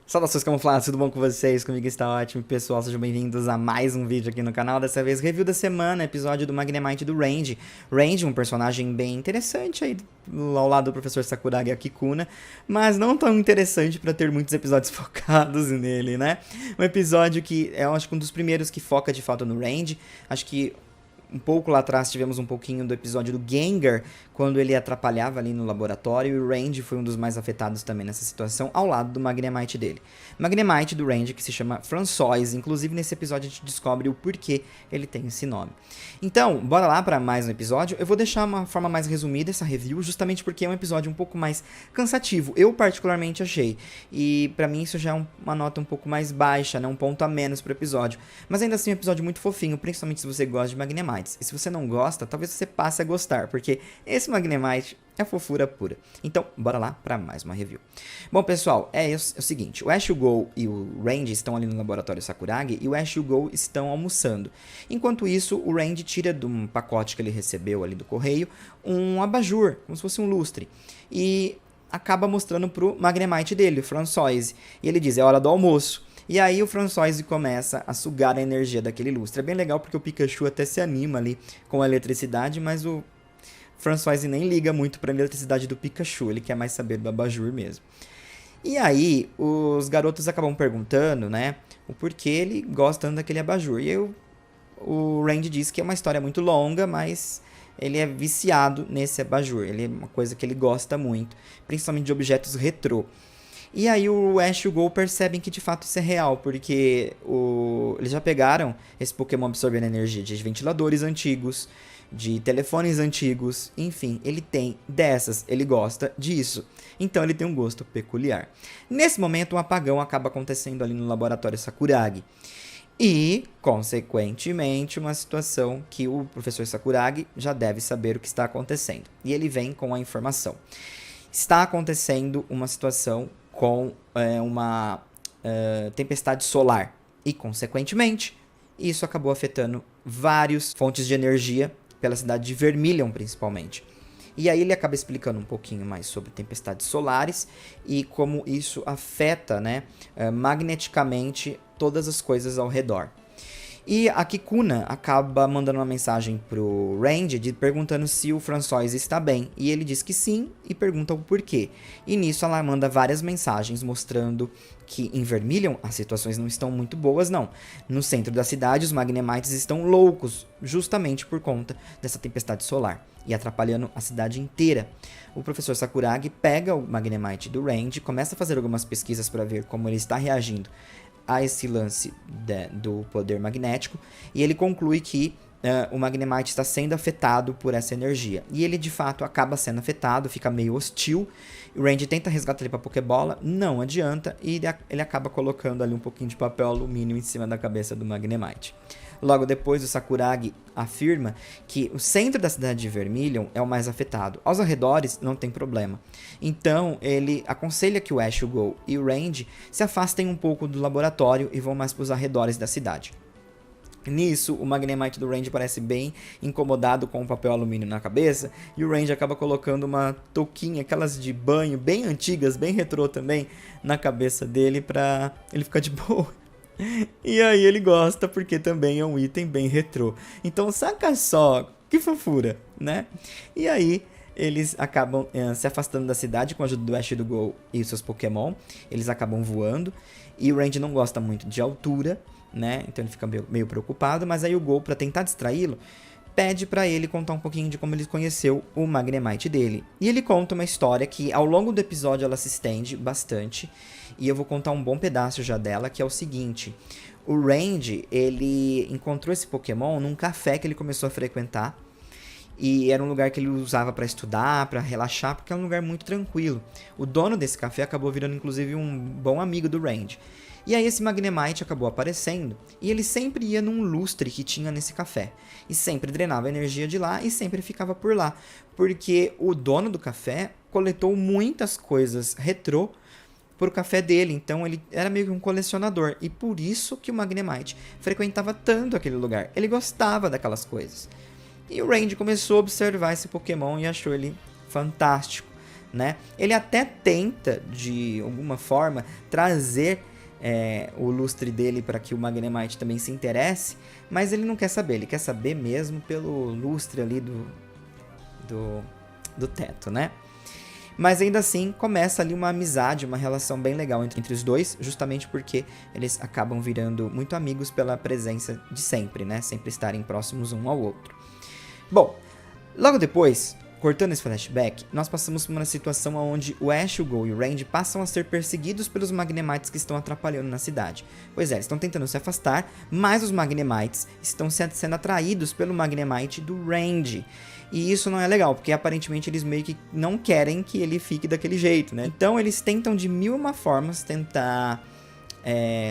Saudações camufladas, tudo bom com vocês? Comigo está ótimo, pessoal, sejam bem-vindos a mais um vídeo aqui no canal, dessa vez review da semana, episódio do Magnemite do Range. Range, um personagem bem interessante aí ao lado do professor Sakuragi e Akikuna, mas não tão interessante para ter muitos episódios focados nele, né? Um episódio que é, acho que um dos primeiros que foca de fato no Range, acho que um pouco lá atrás tivemos um pouquinho do episódio do Gengar, quando ele atrapalhava ali no laboratório, e o Range foi um dos mais afetados também nessa situação, ao lado do Magnemite dele. Magnemite do Range, que se chama Françoise, inclusive nesse episódio a gente descobre o porquê ele tem esse nome. Então, bora lá para mais um episódio. Eu vou deixar uma forma mais resumida essa review, justamente porque é um episódio um pouco mais cansativo, eu particularmente achei, e pra mim isso já é uma nota um pouco mais baixa, né? Um ponto a menos pro episódio, mas ainda assim é um episódio muito fofinho, principalmente se você gosta de Magnemite. E se você não gosta, talvez você passe a gostar, porque esse Magnemite é fofura pura. Então, bora lá para mais uma review. Bom, pessoal, é o seguinte, o Ash, o Go e o Range estão ali no laboratório Sakuragi, e o Ash e o Go estão almoçando. Enquanto isso, o Range tira de um pacote que ele recebeu ali do correio, um abajur, como se fosse um lustre, e acaba mostrando pro Magnemite dele, o Françoise, e ele diz, é hora do almoço. E aí o Françoise começa a sugar a energia daquele lustre. É bem legal porque o Pikachu até se anima ali com a eletricidade, mas o Françoise nem liga muito para a eletricidade do Pikachu, ele quer mais saber do abajur mesmo. E aí os garotos acabam perguntando, né, o porquê ele gosta tanto daquele abajur. E aí o Randy diz que é uma história muito longa, mas ele é viciado nesse abajur, ele é uma coisa que ele gosta muito, principalmente de objetos retrô. E aí o Ash e o Go percebem que de fato isso é real, porque eles já pegaram esse Pokémon absorvendo energia de ventiladores antigos, de telefones antigos, enfim, ele tem dessas, ele gosta disso. Então ele tem um gosto peculiar. Nesse momento um apagão acaba acontecendo ali no laboratório Sakuragi. E, consequentemente, uma situação que o professor Sakuragi já deve saber o que está acontecendo. E ele vem com a informação. Está acontecendo uma situação com uma tempestade solar. E, consequentemente, isso acabou afetando várias fontes de energia pela cidade de Vermilion, principalmente. E aí ele acaba explicando um pouquinho mais sobre tempestades solares e como isso afeta, né, magneticamente todas as coisas ao redor. E a Kikuna acaba mandando uma mensagem pro Randy perguntando se o Françoise está bem. E ele diz que sim e pergunta o porquê. E nisso ela manda várias mensagens mostrando que em Vermilion as situações não estão muito boas, não. No centro da cidade os Magnemites estão loucos, justamente por conta dessa tempestade solar. E atrapalhando a cidade inteira. O professor Sakuragi pega o Magnemite do Randy, começa a fazer algumas pesquisas para ver como ele está reagindo a esse lance do poder magnético, e ele conclui que o Magnemite está sendo afetado por essa energia. E ele de fato acaba sendo afetado, fica meio hostil. O Randy tenta resgatar ele para a Pokébola, não adianta, e ele acaba colocando ali um pouquinho de papel alumínio em cima da cabeça do Magnemite. Logo depois, o Sakuragi afirma que o centro da cidade de Vermilion é o mais afetado. Aos arredores, não tem problema. Então, ele aconselha que o Ash, o Go e o Randy se afastem um pouco do laboratório e vão mais para os arredores da cidade. Nisso, o Magnemite do Randy parece bem incomodado com o papel alumínio na cabeça, e o Randy acaba colocando uma touquinha, aquelas de banho, bem antigas, bem retrô também, na cabeça dele pra ele ficar de boa. E aí ele gosta porque também é um item bem retrô. Então saca só, que fofura, né? E aí eles acabam se afastando da cidade com a ajuda do Ash e do Go e seus Pokémon. Eles acabam voando. E o Randy não gosta muito de altura, né? Então ele fica meio preocupado. Mas aí o Go, pra tentar distraí-lo, pede pra ele contar um pouquinho de como ele conheceu o Magnemite dele. E ele conta uma história que ao longo do episódio ela se estende bastante. E eu vou contar um bom pedaço já dela, que é o seguinte. O Randy, ele encontrou esse Pokémon num café que ele começou a frequentar. E era um lugar que ele usava para estudar, para relaxar, porque é um lugar muito tranquilo. O dono desse café acabou virando inclusive um bom amigo do Randy. E aí esse Magnemite acabou aparecendo, e ele sempre ia num lustre que tinha nesse café. E sempre drenava a energia de lá e sempre ficava por lá. Porque o dono do café coletou muitas coisas retrô pro café dele. Então ele era meio que um colecionador. E por isso que o Magnemite frequentava tanto aquele lugar. Ele gostava daquelas coisas. E o Randy começou a observar esse Pokémon e achou ele fantástico, né? Ele até tenta, de alguma forma, trazer o lustre dele para que o Magnemite também se interesse, mas ele não quer saber. Ele quer saber mesmo pelo lustre ali do teto, né? Mas ainda assim, começa ali uma amizade, uma relação bem legal entre os dois, justamente porque eles acabam virando muito amigos pela presença de sempre, né? Sempre estarem próximos um ao outro. Bom, logo depois, cortando esse flashback, nós passamos por uma situação onde o Ash, o Go e o Randy passam a ser perseguidos pelos Magnemites que estão atrapalhando na cidade. Pois é, eles estão tentando se afastar, mas os Magnemites estão sendo atraídos pelo Magnemite do Randy. E isso não é legal, porque aparentemente eles meio que não querem que ele fique daquele jeito, né? Então eles tentam de mil e uma formas tentar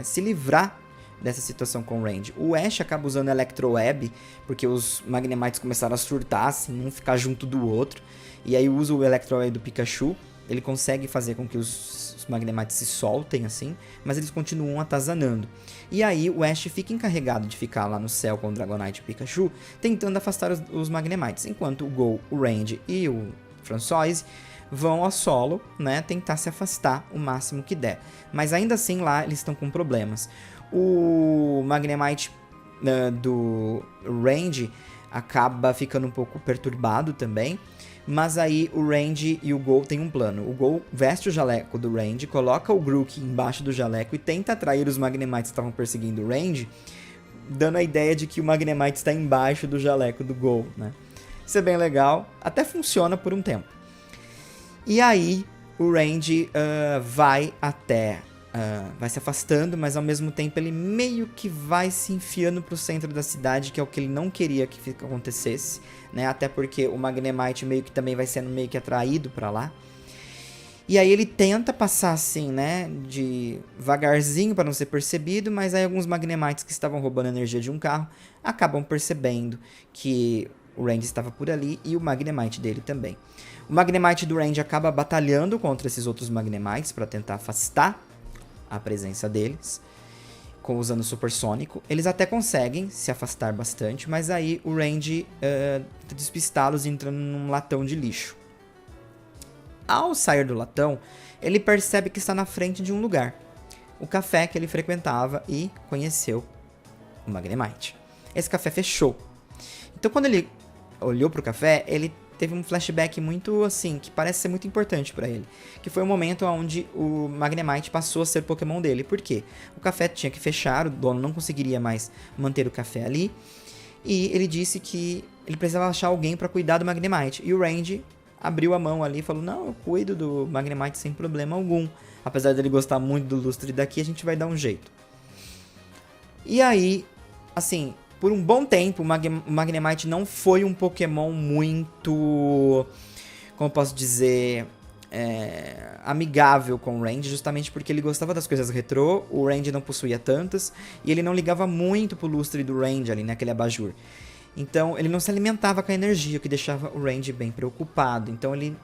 se livrar dessa situação com o Randy. O Ash acaba usando Electroweb, porque os Magnemites começaram a surtar, assim, um ficar junto do outro. E aí usa o Electroweb do Pikachu, ele consegue fazer com que os Magnemites se soltem, assim, mas eles continuam atazanando. E aí o Ash fica encarregado de ficar lá no céu com o Dragonite e o Pikachu, tentando afastar os Magnemites, enquanto o Go, o Randy e o Françoise vão a solo, né, tentar se afastar o máximo que der. Mas ainda assim lá eles estão com problemas. O Magnemite do Randy acaba ficando um pouco perturbado também. Mas aí o Randy e o Go tem um plano. O Go veste o jaleco do Randy, coloca o Grook embaixo do jaleco e tenta atrair os Magnemites que estavam perseguindo o Randy, dando a ideia de que o Magnemite está embaixo do jaleco do Go, né? Isso é bem legal, até funciona por um tempo. E aí o Randy vai se afastando, mas ao mesmo tempo ele meio que vai se enfiando pro centro da cidade, que é o que ele não queria que acontecesse, né? Até porque o Magnemite meio que também vai sendo meio que atraído pra lá. E aí ele tenta passar assim, né, devagarzinho para não ser percebido, mas aí alguns Magnemites que estavam roubando energia de um carro acabam percebendo que o Randy estava por ali e o Magnemite dele também. O Magnemite do Randy acaba batalhando contra esses outros Magnemites para tentar afastar a presença deles, usando o Supersônico. Eles até conseguem se afastar bastante, mas aí o Randy tenta despistá-los entrando num latão de lixo. Ao sair do latão, ele percebe que está na frente de um lugar, o café que ele frequentava e conheceu o Magnemite. Esse café fechou. Então quando ele olhou para o café, ele teve um flashback muito assim, que parece ser muito importante pra ele. Que foi o momento onde o Magnemite passou a ser Pokémon dele. Por quê? O café tinha que fechar, o dono não conseguiria mais manter o café ali. E ele disse que ele precisava achar alguém pra cuidar do Magnemite. E o Randy abriu a mão ali e falou, não, eu cuido do Magnemite sem problema algum. Apesar dele gostar muito do lustre daqui, a gente vai dar um jeito. E aí, assim, por um bom tempo, o Magnemite não foi um Pokémon muito, como eu posso dizer, amigável com o Randy, justamente porque ele gostava das coisas retrô, o Randy não possuía tantas, e ele não ligava muito pro lustre do Randy ali, naquele abajur. Então, ele não se alimentava com a energia, o que deixava o Randy bem preocupado. Então, ele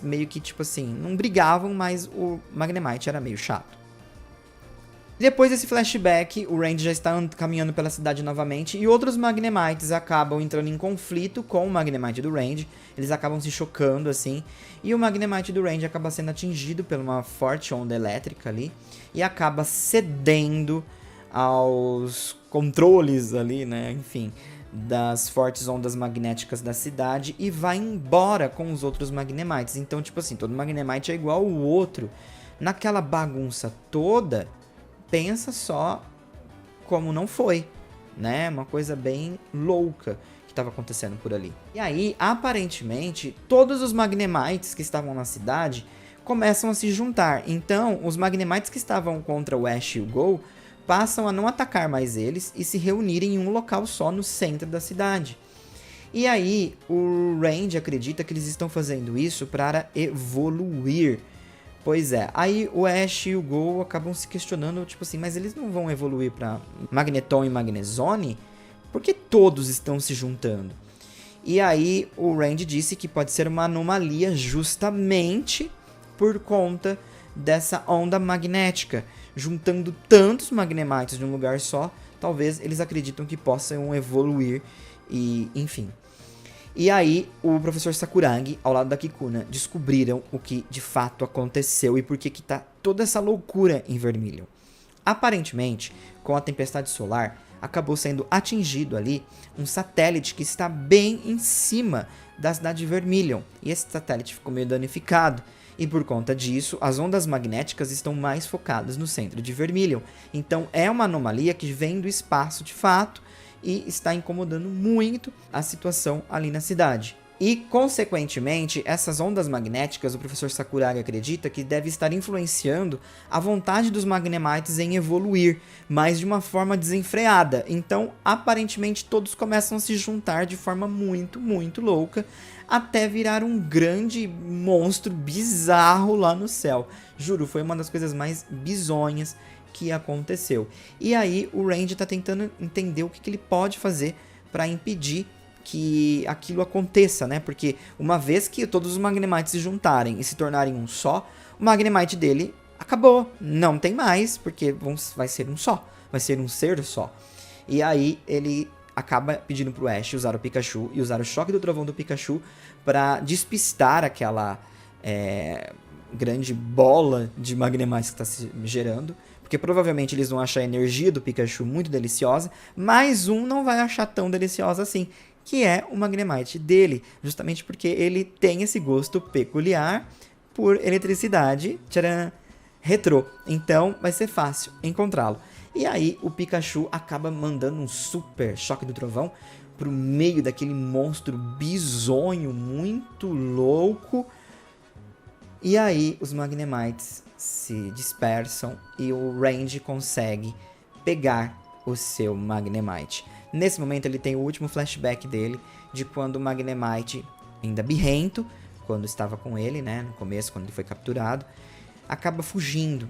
meio que, tipo assim, não brigavam, mas o Magnemite era meio chato. Depois desse flashback, o Randy já está caminhando pela cidade novamente e outros Magnemites acabam entrando em conflito com o Magnemite do Randy. Eles acabam se chocando assim e o Magnemite do Randy acaba sendo atingido por uma forte onda elétrica ali e acaba cedendo aos controles ali, né, enfim, das fortes ondas magnéticas da cidade e vai embora com os outros Magnemites. Então, tipo assim, todo Magnemite é igual ao outro. Naquela bagunça toda, pensa só como não foi, né? Uma coisa bem louca que estava acontecendo por ali. E aí, aparentemente, todos os Magnemites que estavam na cidade começam a se juntar. Então, os Magnemites que estavam contra o Ash e o Go passam a não atacar mais eles e se reunirem em um local só no centro da cidade. E aí, o Randy acredita que eles estão fazendo isso para evoluir. Pois é, aí o Ash e o Go acabam se questionando, tipo assim, mas eles não vão evoluir para Magneton e Magnezone? Por que todos estão se juntando? E aí o Randy disse que pode ser uma anomalia justamente por conta dessa onda magnética, juntando tantos magnemites num lugar só, talvez eles acreditam que possam evoluir e, enfim. E aí, o professor Sakuragi, ao lado da Kikuna, descobriram o que de fato aconteceu e por que tá toda essa loucura em Vermilion. Aparentemente, com a tempestade solar, acabou sendo atingido ali um satélite que está bem em cima da cidade de Vermilion. E esse satélite ficou meio danificado. E por conta disso, as ondas magnéticas estão mais focadas no centro de Vermilion. Então é uma anomalia que vem do espaço de fato e está incomodando muito a situação ali na cidade. E, consequentemente, essas ondas magnéticas, o professor Sakuragi acredita que deve estar influenciando a vontade dos Magnemites em evoluir, mas de uma forma desenfreada. Então, aparentemente, todos começam a se juntar de forma muito, muito louca, até virar um grande monstro bizarro lá no céu. Juro, foi uma das coisas mais bizonhas que aconteceu. E aí, o Randy está tentando entender o que ele pode fazer para impedir que aquilo aconteça, né? Porque uma vez que todos os Magnemites se juntarem e se tornarem um só, o Magnemite dele acabou. Não tem mais, porque vai ser um só. Vai ser um ser só. E aí ele acaba pedindo pro Ash usar o Pikachu e usar o choque do trovão do Pikachu para despistar aquela grande bola de Magnemites que está se gerando. Porque provavelmente eles vão achar a energia do Pikachu muito deliciosa, mas um não vai achar tão deliciosa assim, que é o Magnemite dele, justamente porque ele tem esse gosto peculiar por eletricidade, tcharam, retrô. Então vai ser fácil encontrá-lo. E aí o Pikachu acaba mandando um super choque do trovão pro meio daquele monstro bizonho, muito louco. E aí os Magnemites se dispersam e o Randy consegue pegar o seu Magnemite. Nesse momento ele tem o último flashback dele de quando o Magnemite, ainda birrento, quando estava com ele, né, no começo, quando ele foi capturado, acaba fugindo.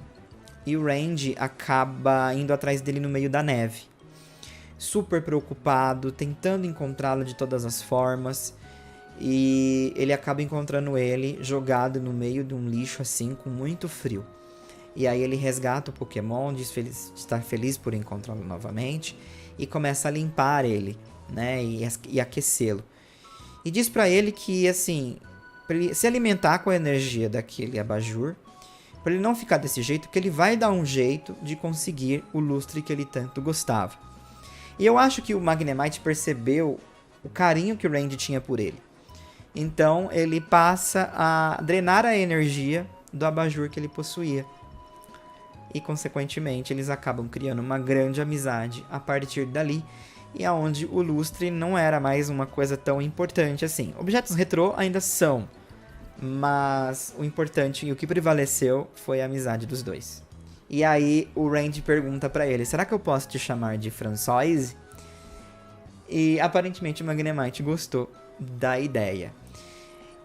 E o Randy acaba indo atrás dele no meio da neve. Super preocupado, tentando encontrá-lo de todas as formas. E ele acaba encontrando ele jogado no meio de um lixo assim, com muito frio. E aí ele resgata o Pokémon, diz estar feliz por encontrá-lo novamente e começa a limpar ele, né, e aquecê-lo. E diz pra ele que, assim, pra ele se alimentar com a energia daquele abajur, pra ele não ficar desse jeito, que ele vai dar um jeito de conseguir o lustre que ele tanto gostava. E eu acho que o Magnemite percebeu o carinho que o Randy tinha por ele. Então ele passa a drenar a energia do abajur que ele possuía. E, consequentemente, eles acabam criando uma grande amizade a partir dali, e aonde o lustre não era mais uma coisa tão importante assim. Objetos retrô ainda são, mas o importante e o que prevaleceu foi a amizade dos dois. E aí o Randy pergunta pra ele, será que eu posso te chamar de Françoise? E aparentemente o Magnemite gostou da ideia.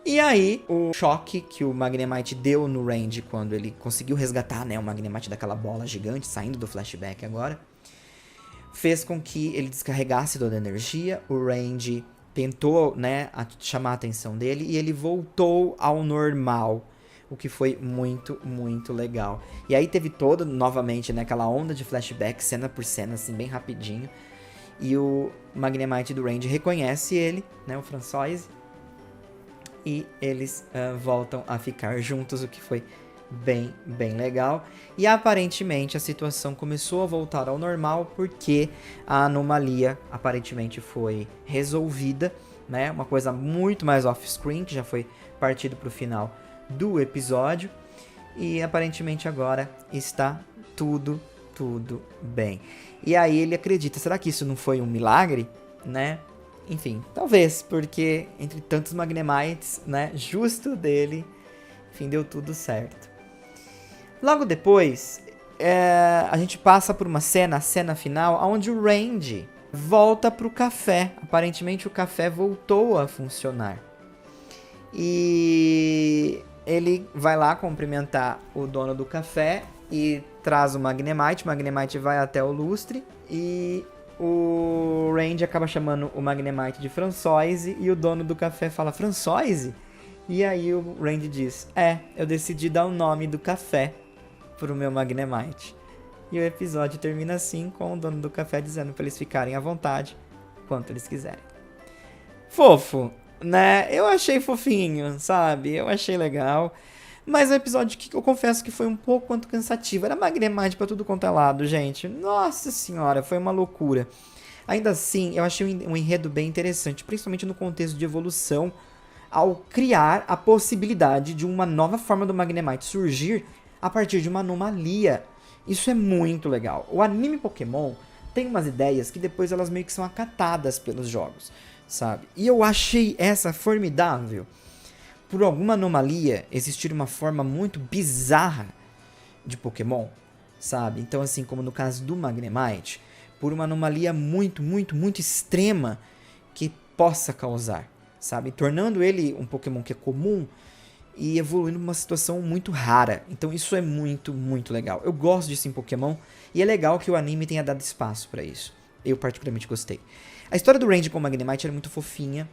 E aí, o choque que o Magnemite deu no Randy quando ele conseguiu resgatar, né, o Magnemite daquela bola gigante, saindo do flashback agora, fez com que ele descarregasse toda a energia. O Randy tentou, né, chamar a atenção dele e ele voltou ao normal, o que foi muito, muito legal. E aí teve toda, novamente, né, aquela onda de flashback, cena por cena, assim, bem rapidinho. E o Magnemite do Randy reconhece ele, né, o Françoise, e eles voltam a ficar juntos, o que foi bem, bem legal. E aparentemente a situação começou a voltar ao normal porque a anomalia aparentemente foi resolvida, né? Uma coisa muito mais off-screen, que já foi partido para o final do episódio. E aparentemente agora está tudo bem. E aí ele acredita, será que isso não foi um milagre, né? Enfim, talvez, porque entre tantos Magnemites, né, justo dele, enfim, deu tudo certo. Logo depois, a gente passa por uma cena, a cena final, onde o Randy volta pro café. Aparentemente o café voltou a funcionar. E ele vai lá cumprimentar o dono do café e traz o Magnemite. O Magnemite vai até o lustre e o Randy acaba chamando o Magnemite de Françoise e o dono do café fala, Françoise? E aí o Randy diz, eu decidi dar o nome do café pro meu Magnemite. E o episódio termina assim, com o dono do café dizendo pra eles ficarem à vontade, quanto eles quiserem. Fofo, né? Eu achei fofinho, sabe? Eu achei legal. Mas é um episódio que eu confesso que foi um pouco quanto cansativo. Era Magnemite pra tudo quanto é lado, gente. Nossa senhora, foi uma loucura. Ainda assim, eu achei um enredo bem interessante, principalmente no contexto de evolução, ao criar a possibilidade de uma nova forma do Magnemite surgir a partir de uma anomalia. Isso é muito legal. O anime Pokémon tem umas ideias que depois elas meio que são acatadas pelos jogos, sabe? E eu achei essa formidável. Por alguma anomalia, existir uma forma muito bizarra de Pokémon, sabe? Então, assim como no caso do Magnemite, por uma anomalia muito extrema que possa causar, sabe? Tornando ele um Pokémon que é comum e evoluindo numa situação muito rara. Então isso é muito legal. Eu gosto disso em Pokémon e é legal que o anime tenha dado espaço pra isso. Eu particularmente gostei. A história do Randy com o Magnemite era muito fofinha.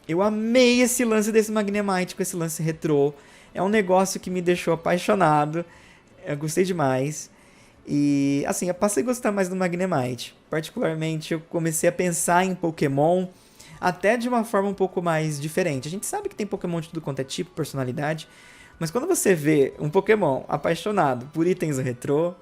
Eu amei esse lance desse Magnemite com esse lance retrô. É um negócio que me deixou apaixonado. Eu gostei demais. E, assim, eu passei a gostar mais do Magnemite. Particularmente, eu comecei a pensar em Pokémon até de uma forma um pouco mais diferente. A gente sabe que tem Pokémon de tudo quanto é tipo, personalidade. Mas quando você vê um Pokémon apaixonado por itens retrô,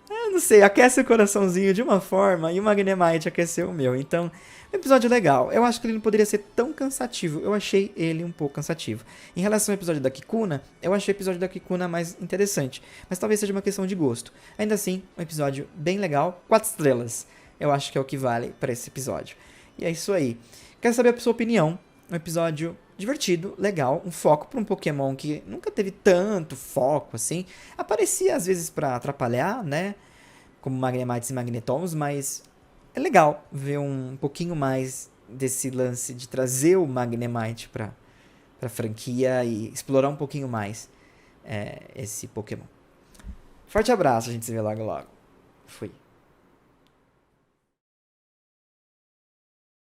eu não sei, aquece o coraçãozinho de uma forma e o Magnemite aqueceu o meu. Então, episódio legal. Eu acho que ele não poderia ser tão cansativo. Eu achei ele um pouco cansativo. Em relação ao episódio da Kikuna, eu achei o episódio da Kikuna mais interessante. Mas talvez seja uma questão de gosto. Ainda assim, um episódio bem legal. 4 estrelas. Eu acho que é o que vale para esse episódio. E é isso aí. Quero saber a sua opinião. Um episódio divertido, legal. Um foco para um Pokémon que nunca teve tanto foco assim. Aparecia às vezes para atrapalhar, né? Como Magnemites e Magnetons, mas é legal ver um pouquinho mais desse lance de trazer o Magnemite pra franquia e explorar um pouquinho mais esse Pokémon. Forte abraço, a gente se vê logo logo. Fui.